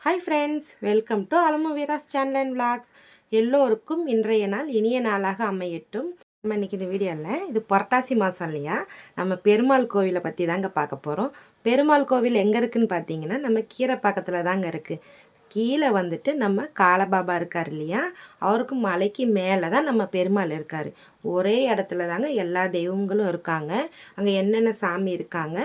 Hi friends, welcome to Alamu Veera's channel and vlogs. எல்லோருக்கும் இன்றைய நாள் இனிய நாளாக அமையட்டும். நம்ம இன்றைக்கி இந்த வீடியோவில் இது புரட்டாசி மாதம் இல்லையா, நம்ம பெருமாள் கோவிலை பற்றி தாங்க பார்க்க போகிறோம். பெருமாள் கோவில் எங்கே இருக்குதுன்னு பார்த்தீங்கன்னா நம்ம கீரைப்பாக்கத்தில் தாங்க இருக்குது. கீழே வந்துட்டு நம்ம காலபாபா இருக்கார் இல்லையா, அவருக்கு மலைக்கு மேலே தான் நம்ம பெருமாள் இருக்கார். ஒரே இடத்துல தாங்க எல்லா தெய்வங்களும் இருக்காங்க. அங்கே என்னென்ன சாமி இருக்காங்க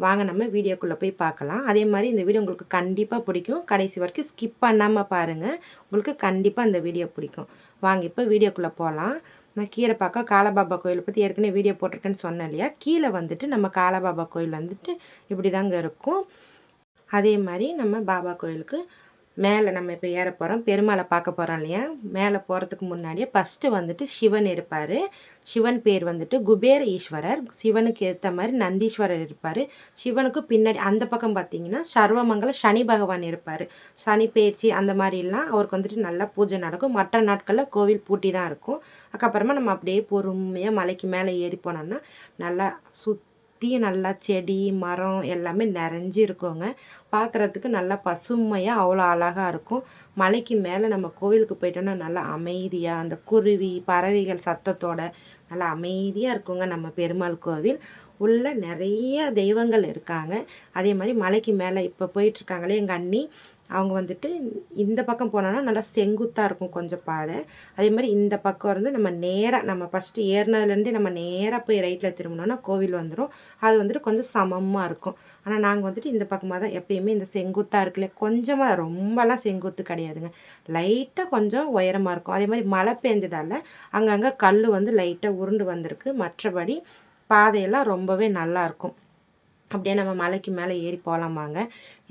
வாங்க நம்ம வீடியோக்குள்ளே போய் பார்க்கலாம். அதே மாதிரி இந்த வீடியோ உங்களுக்கு கண்டிப்பாக பிடிக்கும். கடைசி வரைக்கும் ஸ்கிப் பண்ணாமல் பாருங்கள், உங்களுக்கு கண்டிப்பாக இந்த வீடியோ பிடிக்கும். வாங்க இப்போ வீடியோக்குள்ளே போகலாம். நான் கீரைப்பாக்கம் காலபாபா கோயிலை பற்றி ஏற்கனவே வீடியோ போட்டிருக்கேன்னு சொன்னேன் இல்லையா. கீழே வந்துட்டு நம்ம காலபாபா கோயில் வந்துட்டு இப்படி தாங்க இருக்கும். அதே மாதிரி நம்ம பாபா கோயிலுக்கு மேலே நம்ம இப்போ ஏற போகிறோம், பெருமாளை பார்க்க போகிறோம் இல்லையா. மேலே போகிறதுக்கு முன்னாடியே ஃபஸ்ட்டு வந்துட்டு சிவன் இருப்பார். சிவன் பேர் வந்துட்டு குபேர ஈஸ்வரர். சிவனுக்கு ஏற்ற மாதிரி நந்தீஸ்வரர் இருப்பார். சிவனுக்கு பின்னாடி அந்த பக்கம் பார்த்திங்கன்னா சர்வமங்கல சனி பகவான் இருப்பார். சனி பயிற்சி அந்த மாதிரிலாம் அவருக்கு வந்துட்டு நல்லா பூஜை நடக்கும். மற்ற நாட்களில் கோவில் பூட்டி தான் இருக்கும். அதுக்கப்புறமா நம்ம அப்படியே பொறுமையாக மலைக்கு மேலே ஏறி போனோம்னா நல்லா நல்லா செடி மரம் எல்லாமே நிறைஞ்சி இருக்குங்க. பார்க்குறதுக்கு நல்லா பசுமையாக அவ்வளோ அழகாக இருக்கும். மலைக்கு மேலே நம்ம கோவிலுக்கு போயிட்டோன்னா நல்லா அமைதியாக அந்த குருவி பறவைகள் சத்தத்தோட நல்லா அமைதியாக இருக்குங்க நம்ம பெருமாள் கோவில். உள்ள நிறைய தெய்வங்கள் இருக்காங்க. அதே மாதிரி மலைக்கு மேலே இப்போ போயிட்டுருக்காங்களே எங்கள் அண்ணி, அவங்க வந்துட்டு இந்த பக்கம் போனோன்னா நல்லா செங்குத்தாக இருக்கும் கொஞ்சம் பாதை. அதே மாதிரி இந்த பக்கம் இருந்து நம்ம நேராக நம்ம ஃபஸ்ட்டு ஏறினதுலேருந்தே நம்ம நேராக போய் ரைட்டில் திரும்பினோன்னா கோவில் வந்துடும். அது வந்துட்டு கொஞ்சம் சமமாக இருக்கும். ஆனால் நாங்கள் வந்துட்டு இந்த பக்கமாக தான் எப்பயுமே இந்த செங்குத்தாக இருக்குல்ல, கொஞ்சமாக ரொம்பலாம் செங்குத்து கிடையாதுங்க, லைட்டாக கொஞ்சம் உயரமாக இருக்கும். அதே மாதிரி மழை பெஞ்சதால் அங்கங்கே கல் வந்து லைட்டாக உருண்டு வந்திருக்கு. மற்றபடி பாதையெல்லாம் ரொம்பவே நல்லாயிருக்கும். அப்படியே நம்ம மலைக்கு மேலே ஏறி போகலாமாங்க.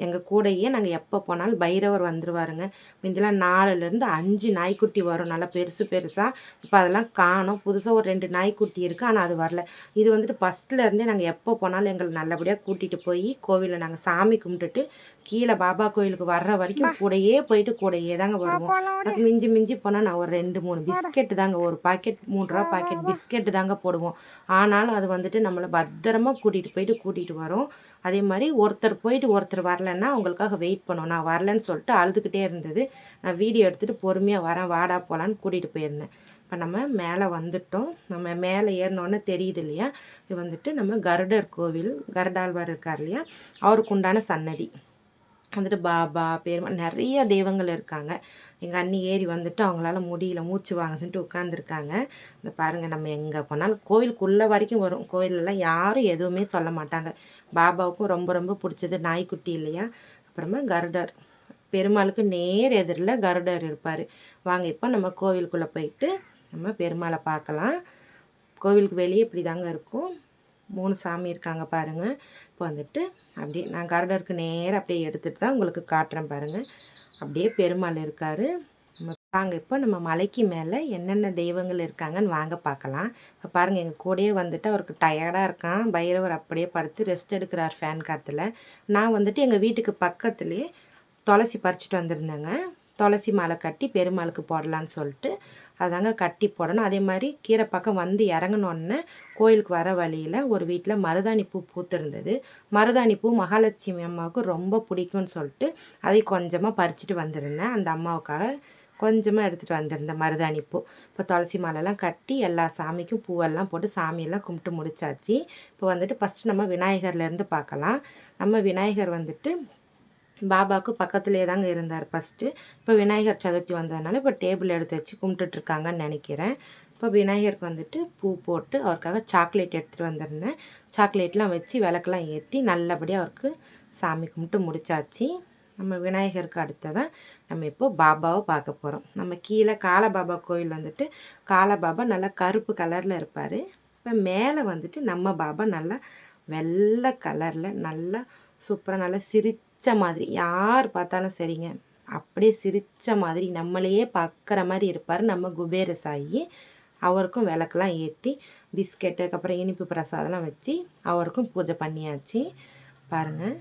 எங்கள் கூடையே நாங்கள் எப்போ போனாலும் பைரவர் வந்துடுவாருங்க. முந்திலாம் 4லேருந்து 5 நாய்க்குட்டி வரும், நல்லா பெருசு பெருசாக. இப்போ அதெல்லாம் காணோம். புதுசாக ஒரு 2 நாய்க்குட்டி இருக்குது, ஆனால் அது வரல. இது வந்துட்டு ஃபஸ்ட்லேருந்தே நாங்கள் எப்போ போனாலும் எங்களை நல்லபடியாக கூட்டிகிட்டு போய் கோவிலில் நாங்கள் சாமி கும்பிட்டுட்டு கீழே பாபா கோயிலுக்கு வர்ற வரைக்கும் கூடையே போயிட்டு கூடையே தாங்க வருவோம். அதுக்கு மிஞ்சி மிஞ்சி போனால் நான் ஒரு 2-3 பிஸ்கெட்டு தாங்க, ஒரு பாக்கெட் 3 ரூபா பாக்கெட் பிஸ்கெட்டு தாங்க போடுவோம். ஆனாலும் அது வந்துட்டு நம்மளை பத்திரமா கூட்டிகிட்டு வரும். அதே மாதிரி ஒருத்தர் போயிட்டு ஒருத்தர் வரலன்னா அவங்களுக்காக வெயிட் பண்ணுவோம். நான் வரலன்னு சொல்லிட்டு அழுதுகிட்டே இருந்தது. நான் வீடியோ எடுத்துகிட்டு பொறுமையாக வரேன் வாடா போகலான்னு கூட்டிகிட்டு போயிருந்தேன். இப்போ நம்ம மேலே வந்துட்டோம். நம்ம மேலே ஏறினோன்னே தெரியுது இல்லையா, இது வந்துட்டு நம்ம கருடர் கோவில். கருடாழ்வார் இருக்கார் இல்லையா, அவருக்கு உண்டான சன்னதி வந்துட்டு பாபா பெருமாள் நிறைய தெய்வங்கள் இருக்காங்க. எங்கள் அண்ணி ஏறி வந்துட்டு அவங்களால முடியல, மூச்சு வாங்குதுன்ட்டு உட்காந்துருக்காங்க. இந்த பாருங்கள், நம்ம எங்கே போனாலும் கோவிலுக்குள்ளே வரைக்கும் வரும். கோவிலெல்லாம் யாரும் எதுவுமே சொல்ல மாட்டாங்க. பாபாவுக்கும் ரொம்ப ரொம்ப பிடிச்சது நாய்க்குட்டி இல்லையா. அப்புறமா கருடர், பெருமாளுக்கு நேர் எதிரில் கருடர் இருப்பார். வாங்க இப்போ நம்ம கோவிலுக்குள்ளே போயிட்டு நம்ம பெருமாளை பார்க்கலாம். கோவிலுக்கு வெளியே இப்படி தாங்க இருக்கும். 3 சாமி இருக்காங்க பாருங்கள். இப்போ வந்துட்டு அப்படியே நான் கருடருக்கு நேராக அப்படியே எடுத்துகிட்டு தான் உங்களுக்கு காட்டுறேன் பாருங்கள். அப்படியே பெருமாள் இருக்கார். நம்ம வாங்க இப்போ நம்ம மலைக்கு மேலே என்னென்ன தெய்வங்கள் இருக்காங்கன்னு வாங்க பார்க்கலாம். இப்போ பாருங்கள், எங்கள் கூடயே வந்துட்டு அவருக்கு டயர்டாக இருக்கான். பைரவர் அப்படியே படுத்து ரெஸ்ட் எடுக்கிறார் ஃபேன் காற்றுல. நான் வந்துட்டு எங்கள் வீட்டுக்கு பக்கத்துலேயே துளசி பறிச்சுட்டு வந்திருந்தேங்க. துளசி மாலை கட்டி பெருமாளுக்கு போடலான்னு சொல்லிட்டு அதாங்க கட்டி போடணும். அதே மாதிரி கீரை பக்கம் வந்து இறங்கினோன்னே கோயிலுக்கு வர வழியில் ஒரு வீட்டில் மருதாணி பூ பூத்திருந்தது. மருதாணி பூ மகாலட்சுமி அம்மாவுக்கு ரொம்ப பிடிக்கும்னு சொல்லிட்டு அதை கொஞ்சமாக பறிச்சுட்டு வந்திருந்தேன். அந்த அம்மாவுக்காக கொஞ்சமாக எடுத்துகிட்டு வந்திருந்தேன் மருதாணி பூ. இப்போ துளசி மாலைலாம் கட்டி எல்லா சாமிக்கும் பூவெல்லாம் போட்டு சாமியெல்லாம் கும்பிட்டு முடிச்சாச்சு. இப்போ வந்துட்டு ஃபஸ்ட்டு நம்ம விநாயகர்லேருந்து பார்க்கலாம். நம்ம விநாயகர் வந்துட்டு பாபாவுக்கு பக்கத்துலேயே தாங்க இருந்தார் ஃபஸ்ட்டு. இப்போ விநாயகர் சதுர்த்தி வந்ததுனால இப்போ டேபிள் எடுத்து வச்சு கும்பிட்டுட்ருக்காங்கன்னு நினைக்கிறேன். இப்போ விநாயகருக்கு வந்துட்டு பூ போட்டு அவருக்காக சாக்லேட் எடுத்துகிட்டு வந்திருந்தேன். சாக்லேட்லாம் வச்சு விளக்கெல்லாம் ஏற்றி நல்லபடியாக அவருக்கு சாமி கும்பிட்டு முடிச்சாச்சு. நம்ம விநாயகருக்கு அடுத்ததான் நம்ம இப்போது பாபாவை பார்க்க போகிறோம். நம்ம கீழே காலபாபா கோயில் வந்துட்டு காலபாபா நல்லா கருப்பு கலரில் இருப்பார். இப்போ மேலே வந்துட்டு நம்ம பாபா நல்லா வெள்ளை கலரில் நல்லா சூப்பராக நல்லா சிரித்த மாதிரி, யார் பார்த்தாலும் சரிங்க அப்படியே சிரித்த மாதிரி நம்மளையே பார்க்குற மாதிரி இருப்பார் நம்ம குபேர சாயி. அவருக்கும் விளக்கெல்லாம் ஏற்றி பிஸ்கெட்டு அப்புறம் இனிப்பு பிரசாதம்லாம் வச்சு அவருக்கும் பூஜை பண்ணியாச்சு. பாருங்கள்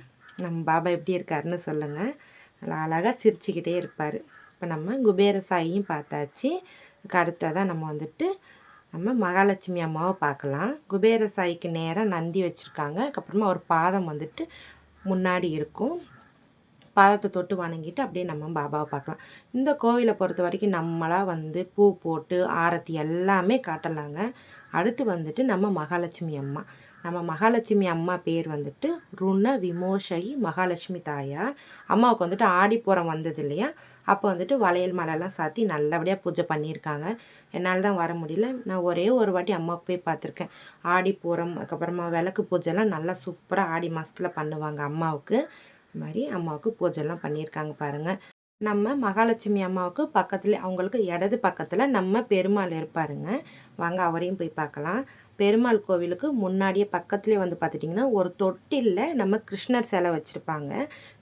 நம்ம பாபா எப்படி இருக்காருன்னு சொல்லுங்கள். நல்லா அழகாக சிரிச்சுக்கிட்டே இருப்பார். இப்போ நம்ம குபேர சாயியும் பார்த்தாச்சு. அதுக்கு அடுத்ததான் நம்ம வந்துட்டு நம்ம மகாலட்சுமி அம்மாவை பார்க்கலாம். குபேர சாயிக்கு நேராக நந்தி வச்சுருக்காங்க. அதுக்கப்புறமா ஒரு பாதம் வந்துட்டு முன்னாடி இருக்கும். பாதத்தை தொட்டு வணங்கிட்டு அப்படியே நம்ம பாபாவை பார்க்கலாம். இந்த கோவிலை பொறுத்த வரைக்கும் நம்மளாக வந்து பூ போட்டு ஆரத்தி எல்லாமே காட்டலாங்க. அடுத்து வந்துட்டு நம்ம மகாலட்சுமி அம்மா. நம்ம மகாலட்சுமி அம்மா பேர் வந்துட்டு ருண விமோசகி மகாலட்சுமி தாயார். அம்மாவுக்கு வந்துட்டு ஆடிப்பூரம் வந்தது இல்லையா, அப்போ வந்துட்டு வளையல் மாலைலாம் சாத்தி நல்லபடியாக பூஜை பண்ணியிருக்காங்க. என்னால் தான் வர முடியல. நான் ஒரே ஒரு வாட்டி அம்மாவுக்கு போய் பார்த்துருக்கேன். ஆடிப்பூரம் அதுக்கப்புறமா விளக்கு பூஜைலாம் நல்லா சூப்பராக ஆடி மாதத்தில் பண்ணுவாங்க அம்மாவுக்கு. இது மாதிரி அம்மாவுக்கு பூஜைலாம் பண்ணியிருக்காங்க பாருங்கள். நம்ம மகாலட்சுமி அம்மாவுக்கு பக்கத்தில் அவங்களுக்கு இடது பக்கத்தில் நம்ம பெருமாள் இருப்பாருங்க. வாங்க அவரையும் போய் பார்க்கலாம். பெருமாள் கோவிலுக்கு முன்னாடியே பக்கத்துலேயே வந்து பார்த்துட்டிங்கன்னா ஒரு தொட்டிலில் நம்ம கிருஷ்ணர் சிலை வச்சுருப்பாங்க.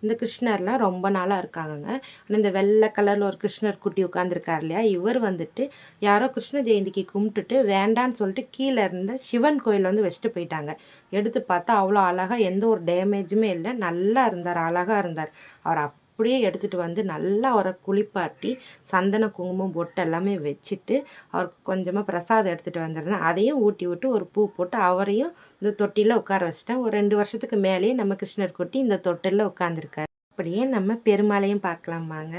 இந்த கிருஷ்ணர்லாம் ரொம்ப நாளாக இருக்காங்கங்க. ஆனால் இந்த வெள்ளை கலரில் ஒரு கிருஷ்ணர் குட்டி உட்காந்துருக்கார் இல்லையா, இவர் வந்துட்டு யாரோ கிருஷ்ண ஜெயந்திக்கு கும்பிட்டுட்டு வேண்டான்னு சொல்லிட்டு கீழே இருந்த சிவன் கோயில் வந்து வச்சுட்டு போயிட்டாங்க. எடுத்து பார்த்தா அவ்வளோ அழகாக எந்த ஒரு டேமேஜுமே இல்லை, நல்லா இருந்தார், அழகாக இருந்தார். அவர் அப்படியே எடுத்துகிட்டு வந்து நல்லா அவரை குளிப்பாட்டி சந்தன குங்குமம் பொட்டு எல்லாமே வச்சுட்டு அவருக்கு கொஞ்சமாக பிரசாதம் எடுத்துகிட்டு வந்திருந்தேன். அதையும் ஊட்டி விட்டு ஒரு பூ போட்டு அவரையும் இந்த தொட்டியில் உட்கார வச்சிட்டேன். ஒரு 2 வருஷத்துக்கு மேலேயே நம்ம கிருஷ்ணர் குட்டி இந்த தொட்டிலில் உட்காந்துருக்காரு. அப்படியே நம்ம பெருமாளையும் பார்க்கலாமாங்க.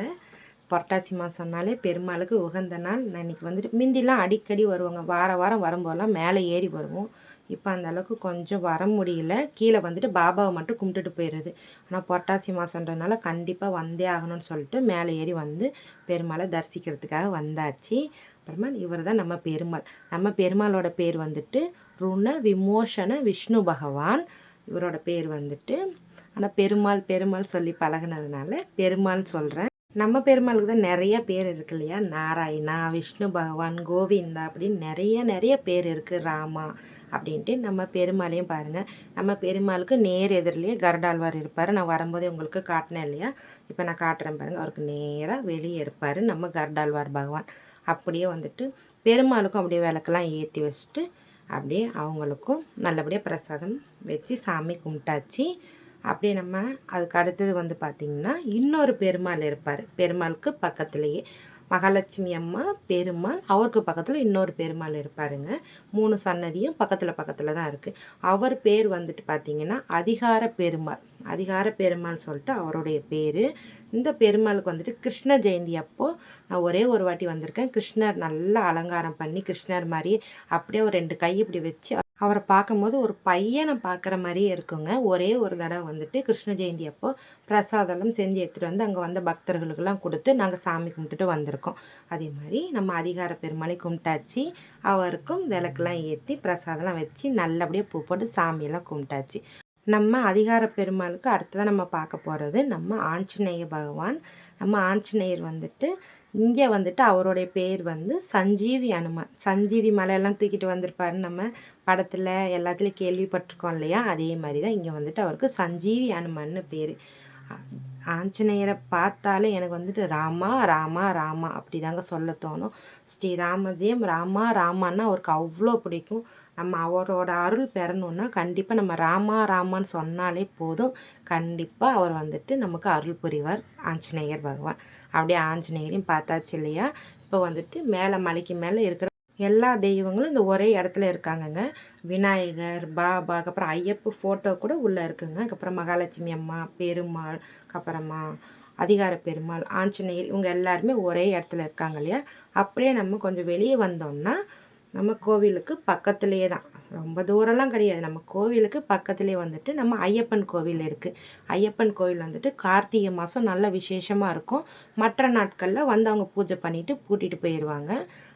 புரட்டாசி மாதம்னாலே பெருமாளுக்கு உகந்த நாள். நான் இன்றைக்கி வந்துட்டு முந்திலாம் அடிக்கடி வருவாங்க, வாரம் வரும்போதெல்லாம் மேலே ஏறி வருவோம். இப்போ அந்த அளவுக்கு கொஞ்சம் வர முடியல. கீழே வந்துட்டு பாபாவை மட்டும் கும்பிட்டுட்டு போயிடுது. ஆனால் புரட்டாசி மாதன்றதுனால கண்டிப்பாக வந்தே ஆகணும்னு சொல்லிட்டு மேலே ஏறி வந்து பெருமாளை தரிசிக்கிறதுக்காக வந்தாச்சு. அப்புறமா இவர் தான் நம்ம பெருமாள். நம்ம பெருமாளோட பேர் வந்துட்டு ருண விமோசன விஷ்ணு பகவான். இவரோட பேர் வந்துட்டு, ஆனால் பெருமாள் சொல்லி பழகினதுனால பெருமாள் சொல்கிறேன். நம்ம பெருமாளுக்கு தான் நிறைய பேர் இருக்கு இல்லையா, நாராயணா, விஷ்ணு பகவான், கோவிந்தா அப்படின்னு நிறைய பேர் இருக்குது, ராமா அப்படின்ட்டு. நம்ம பெருமாளையும் பாருங்கள். நம்ம பெருமாளுக்கு நேர் எதிரிலேயே கருடாழ்வார் இருப்பார். நான் வரும்போதே உங்களுக்கு காட்டினேன் இல்லையா, இப்போ நான் காட்டுறேன் பாருங்கள். அவருக்கு நேராக வெளியே இருப்பார் நம்ம கருடாழ்வார் பகவான். அப்படியே வந்துட்டு பெருமாளுக்கும் அப்படியே விளக்கெல்லாம் ஏற்றி வச்சுட்டு அப்படியே அவங்களுக்கும் நல்லபடியாக பிரசாதம் வச்சு சாமி கும்பிட்டாச்சு. அப்படியே நம்ம அதுக்கு அடுத்தது வந்து பார்த்திங்கன்னா இன்னொரு பெருமாள் இருப்பார். பெருமாளுக்கு பக்கத்துலேயே மகாலட்சுமி அம்மா, பெருமாள், அவருக்கு பக்கத்தில் இன்னொரு பெருமாள் இருப்பாருங்க. 3 சன்னதியும் பக்கத்தில் தான் இருக்குது. அவர் பேர் வந்துட்டு பார்த்திங்கன்னா அதிகார பெருமாள் சொல்லிட்டு அவருடைய பேர். இந்த பெருமாளுக்கு வந்துட்டு கிருஷ்ண ஜெயந்தி அப்போது நான் ஒரே ஒரு வாட்டி வந்திருக்கேன். கிருஷ்ணர் நல்லா அலங்காரம் பண்ணி கிருஷ்ணர் மாதிரி அப்படியே ஒரு 2 கை இப்படி வச்சு அவரை பார்க்கும்போது ஒரு பையனை பார்க்குற மாதிரியே இருக்குங்க. ஒரே ஒரு தடவை வந்துட்டு கிருஷ்ண ஜெயந்தி அப்போ பிரசாதம் செஞ்சு எடுத்துகிட்டு வந்து அங்கே வந்த பக்தர்களுக்கெல்லாம் கொடுத்து நாங்கள் சாமி கும்பிட்டுட்டு வந்திருக்கோம். அதே மாதிரி நம்ம அதிகார பெருமாளை கும்பிட்டாச்சு. அவருக்கும் விளக்கெல்லாம் ஏற்றி பிரசாதம்லாம் வச்சு நல்லபடியாக பூ போட்டு சாமியெல்லாம் கும்பிட்டாச்சு. நம்ம அதிகார பெருமாளுக்கு அடுத்ததான் நம்ம பார்க்க போகிறது நம்ம ஆஞ்சநேய பகவான். நம்ம ஆஞ்சநேயர் வந்துட்டு இங்கே வந்துட்டு அவருடைய பேர் வந்து சஞ்சீவி அனுமான். சஞ்சீவி மலையெல்லாம் தூக்கிட்டு வந்திருப்பாரு, நம்ம படத்தில் எல்லாத்துலேயும் கேள்விப்பட்டிருக்கோம் இல்லையா, அதே மாதிரி தான் இங்கே வந்துட்டு அவருக்கு சஞ்சீவி அனுமான்னு பேர். ஆஞ்சநேயரை பார்த்தாலே எனக்கு வந்துட்டு ராமா ராமா ராமா அப்படி தாங்க சொல்ல தோணும். ஸ்ரீராமஜெயம் ராமா ராமான்னா அவருக்கு அவ்வளோ பிடிக்கும். நம்ம அவரோட அருள் பெறணுன்னா கண்டிப்பாக நம்ம ராமான்னு சொன்னாலே போதும், கண்டிப்பாக அவர் வந்துட்டு நமக்கு அருள் புரிவார் ஆஞ்சநேயர் பகவான். அப்படியே ஆஞ்சநேயரையும் பார்த்தாச்சு இல்லையா. இப்போ வந்துட்டு மேலே மலைக்கு மேலே இருக்கிற எல்லா தெய்வங்களும் இந்த ஒரே இடத்துல இருக்காங்கங்க. விநாயகர், பாபா, அப்புறம் ஐயப்ப ஃபோட்டோ கூட உள்ளே இருக்குங்க. அதுக்கப்புறம் மகாலட்சுமி அம்மா, பெருமாள், அப்புறமா அதிகார பெருமாள், ஆஞ்சநேயர், இவங்க எல்லாருமே ஒரே இடத்துல இருக்காங்க இல்லையா. அப்படியே நம்ம கொஞ்சம் வெளியே வந்தோம்னா நம்ம கோவிலுக்கு பக்கத்துலேயே தான், ரொம்ப தூரம்லாம் கிடையாது, நம்ம கோவிலுக்கு பக்கத்துலேயே வந்துட்டு நம்ம ஐயப்பன் கோவில் இருக்குது. ஐயப்பன் கோவில் வந்துட்டு கார்த்திகை மாதம் நல்ல விசேஷமாக இருக்கும். மற்ற நாட்களில் வந்து அவங்க பூஜை பண்ணிவிட்டு பூட்டிகிட்டு போயிடுவாங்க.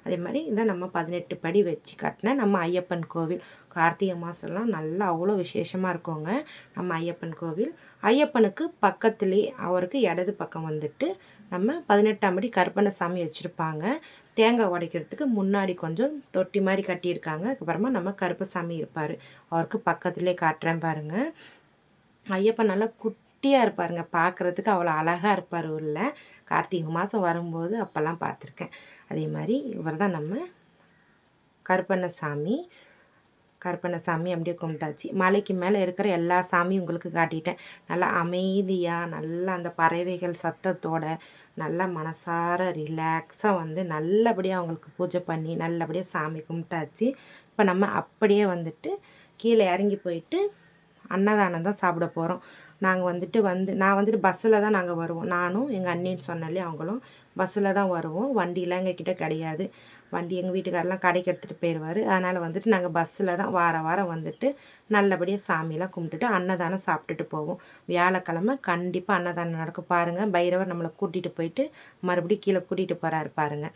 அதே மாதிரி இதான் நம்ம 18 படி வச்சு கட்டின நம்ம ஐயப்பன் கோவில். கார்த்திகை மாதம்லாம் நல்லா அவ்வளோ விசேஷமாக இருக்குங்க நம்ம ஐயப்பன் கோவில். ஐயப்பனுக்கு பக்கத்துலேயே அவருக்கு இடது பக்கம் வந்துட்டு நம்ம 18ஆம் படி கருப்பண்ணசாமி வச்சுருப்பாங்க. தேங்காய் உடைக்கிறதுக்கு முன்னாடி கொஞ்சம் தொட்டி மாதிரி கட்டியிருக்காங்க. அதுக்கப்புறமா நம்ம கருப்பசாமி இருப்பார். அவருக்கு பக்கத்துலேயே காட்டுறேன் பாருங்கள். ஐயப்பன் நல்லா குட்டியாக இருப்பாருங்க, பார்க்குறதுக்கு அவ்வளோ அழகாக இருப்பார் உள்ள. கார்த்திகை மாதம் வரும்போது அப்போல்லாம் பார்த்துருக்கேன். அதே மாதிரி இவர் தான் நம்ம கருப்பண்ணசாமி அப்படியே கும்பிட்டாச்சு. மலைக்கு மேலே இருக்கிற எல்லா சாமியும் உங்களுக்கு காட்டிட்டேன். நல்லா அமைதியாக, நல்லா அந்த பறவைகள் சத்தத்தோட நல்லா மனசார ரிலாக்ஸாக வந்து நல்லபடியாக அவங்களுக்கு பூஜை பண்ணி நல்லபடியாக சாமி கும்பிட்டாச்சு. இப்போ நம்ம அப்படியே வந்துட்டு கீழே இறங்கி போயிட்டு அன்னதானம் தான் சாப்பிட போகிறோம். நாங்கள் நான் வந்துட்டு பஸ்ஸில் தான் நாங்கள் வருவோம். நானும் எங்கள் அண்ணின்னு சொன்னாலே அவங்களும் பஸ்ஸில் தான் வருவோம். வண்டிலாம் எங்ககிட்ட கிடையாது. வண்டி எங்கள் வீட்டுக்காரெலாம் கடைக்கு எடுத்துகிட்டு போயிடுவார். அதனால் வந்துட்டு நாங்கள் பஸ்ஸில் தான் வாரம் வந்துட்டு நல்லபடியாக சாமியெல்லாம் கும்பிட்டுட்டு அன்னதானம் சாப்பிட்டுட்டு போவோம். வியாழக்கிழமை கண்டிப்பாக அன்னதானம் நடக்கும். பாருங்கள், பைரவர் நம்மளை கூட்டிகிட்டு போயிட்டு மறுபடியும் கீழே கூட்டிகிட்டு போகிறாரு பாருங்கள்.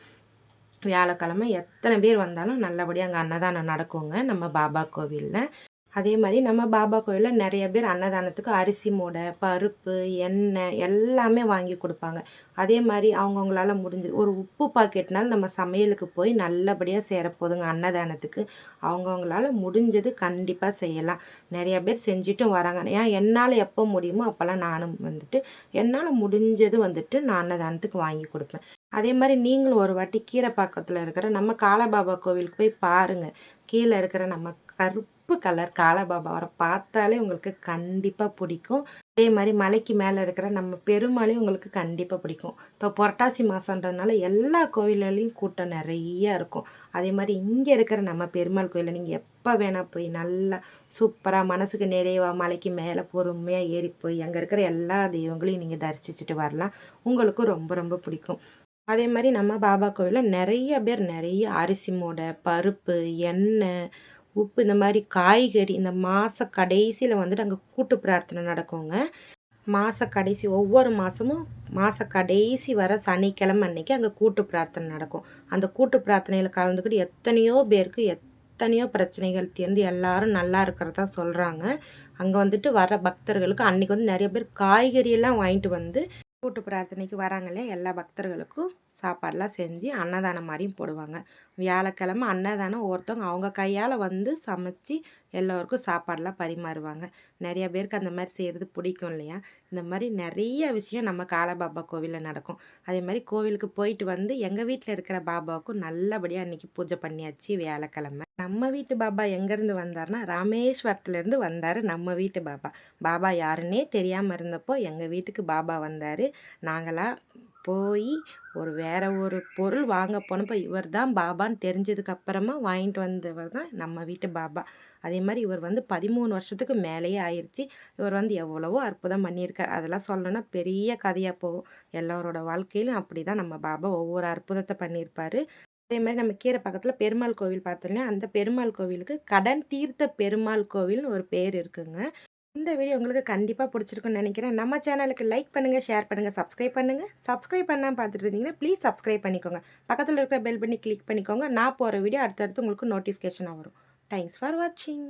வியாழக்கிழமை எத்தனை பேர் வந்தாலும் நல்லபடியாக அங்கே அன்னதானம் நடக்குங்க நம்ம பாபா கோவிலில். அதே மாதிரி நம்ம பாபா கோயிலில் நிறைய பேர் அன்னதானத்துக்கு அரிசி மூடை, பருப்பு, எண்ணெய் எல்லாமே வாங்கி கொடுப்பாங்க. அதே மாதிரி அவங்கவுங்களால முடிஞ்சது ஒரு உப்பு பாக்கெட்னாலும் நம்ம சமையலுக்கு போய் நல்லபடியாக சேரப்போகுதுங்க அன்னதானத்துக்கு. அவங்கவுங்களால முடிஞ்சது கண்டிப்பாக செய்யலாம். நிறைய பேர் செஞ்சுட்டும் வராங்க. ஏன் என்னால் எப்போ முடியுமோ அப்போல்லாம் நானும் வந்துட்டு என்னால் முடிஞ்சது வந்துட்டு நான் அன்னதானத்துக்கு வாங்கி கொடுப்பேன். அதே மாதிரி நீங்களும் ஒரு வாட்டி கீரைப்பாக்கத்தில் இருக்கிற நம்ம காலபாபா கோவிலுக்கு போய் பாருங்கள். கீழே இருக்கிற நம்ம கருப்பு கலர் காலபாபாவை பார்த்தாலே உங்களுக்கு கண்டிப்பாக பிடிக்கும். அதே மாதிரி மலைக்கு மேலே இருக்கிற நம்ம பெருமாளையும் உங்களுக்கு கண்டிப்பாக பிடிக்கும். இப்போ புரட்டாசி மாதன்றதுனால எல்லா கோவில்லையும் கூட்டம் நிறைய இருக்கும். அதே மாதிரி இங்கே இருக்கிற நம்ம பெருமாள் கோயிலில் நீங்கள் எப்போ வேணால் போய் நல்லா சூப்பராக மனசுக்கு நிறைவாக மலைக்கு மேலே பொறுமையாக ஏறி போய் அங்கே இருக்கிற எல்லா தெய்வங்களையும் நீங்கள் தரிசிச்சுட்டு வரலாம். உங்களுக்கும் ரொம்ப ரொம்ப பிடிக்கும். அதே மாதிரி நம்ம பாபா கோவிலில் நிறைய பேர் நிறைய அரிசி மூடை, பருப்பு, எண்ணெய், உப்பு இந்த மாதிரி காய்கறி இந்த மாத கடைசியில் வந்துட்டு அங்கே கூட்டு பிரார்த்தனை நடக்குங்க. மாத கடைசி ஒவ்வொரு மாதமும் மாத கடைசி வர சனிக்கிழமை அன்னைக்கு அங்கே கூட்டு பிரார்த்தனை நடக்கும். அந்த கூட்டு பிரார்த்தனையில் கலந்துக்கிட்டு எத்தனையோ பேருக்கு எத்தனையோ பிரச்சனைகள் தீர்ந்து எல்லாரும் நல்லா இருக்கிறதா சொல்கிறாங்க. அங்கே வந்துட்டு வர பக்தர்களுக்கு அன்றைக்கி வந்து நிறைய பேர் காய்கறியெல்லாம் வாங்கிட்டு வந்து கூட்டு பிரார்த்தனைக்கு வராங்களே எல்லா பக்தர்களுக்கும் சாப்பாடெலாம் செஞ்சு அன்னதானம் மாதிரியும் போடுவாங்க. வியாழக்கிழமை அன்னதானம் ஒருத்தவங்க அவங்க கையால் வந்து சமைச்சி எல்லோருக்கும் சாப்பாடெலாம் பரிமாறுவாங்க. நிறைய பேருக்கு அந்த மாதிரி செய்கிறது பிடிக்கும் இல்லையா? இந்த மாதிரி நிறைய விஷயம் நம்ம காலபாபா கோவிலில் நடக்கும். அதே மாதிரி கோவிலுக்கு போயிட்டு வந்து எங்கள் வீட்டில் இருக்கிற பாபாவுக்கும் நல்லபடியாக அன்றைக்கி பூஜை பண்ணியாச்சு வியாழக்கிழமை. நம்ம வீட்டு பாபா எங்கேருந்து வந்தார்னா ராமேஸ்வரத்துலேருந்து வந்தார் நம்ம வீட்டு பாபா. பாபா யாருன்னே தெரியாமல் இருந்தப்போ எங்கள் வீட்டுக்கு பாபா வந்தார். நாங்களாம் போய் வேறு ஒரு பொருள் வாங்க போனப்போ இவர் தான் பாபான்னு தெரிஞ்சதுக்கப்புறமா வாங்கிட்டு வந்தவர் தான் நம்ம வீட்டு பாபா. அதே மாதிரி இவர் வந்து 13 வருஷத்துக்கு மேலேயே ஆயிடுச்சு. இவர் வந்து எவ்வளவோ அற்புதம் பண்ணியிருக்கார். அதெல்லாம் சொல்லணும்னா பெரிய கதையாக போகும். எல்லோரோட வாழ்க்கையிலும் அப்படி தான் நம்ம பாபா ஒவ்வொரு அற்புதத்தை பண்ணியிருப்பார். அதே மாதிரி நம்ம கீரை பக்கத்தில் பெருமாள் கோவில் பார்த்தோம் இல்லையா? அந்த பெருமாள் கோவிலுக்கு கடன் தீர்த்த பெருமாள் கோவில்னு ஒரு பேர் இருக்குங்க. இந்த வீடியோ உங்களுக்கு கண்டிப்பாக பிடிச்சிருக்குன்னு நினைக்கிறேன். நம்ம சேனலுக்கு லைக் பண்ணுங்கள், ஷேர் பண்ணுங்கள், சப்ஸ்கிரைப் பண்ணுங்கள். சப்ஸ்கிரைப் பண்ணாமல் பார்த்துட்டு இருந்தீங்கன்னா ப்ளீஸ் சப்ஸ்கிரைப் பண்ணிக்கோங்க. பக்கத்தில் இருக்கிற பெல் பண்ணி கிளிக் பண்ணிக்கோங்க. நான் போகிற வீடியோ அடுத்தடுத்து உங்களுக்கு நோட்டிஃபிகேஷனாக வரும். தேங்க்ஸ் ஃபார் வாட்சிங்.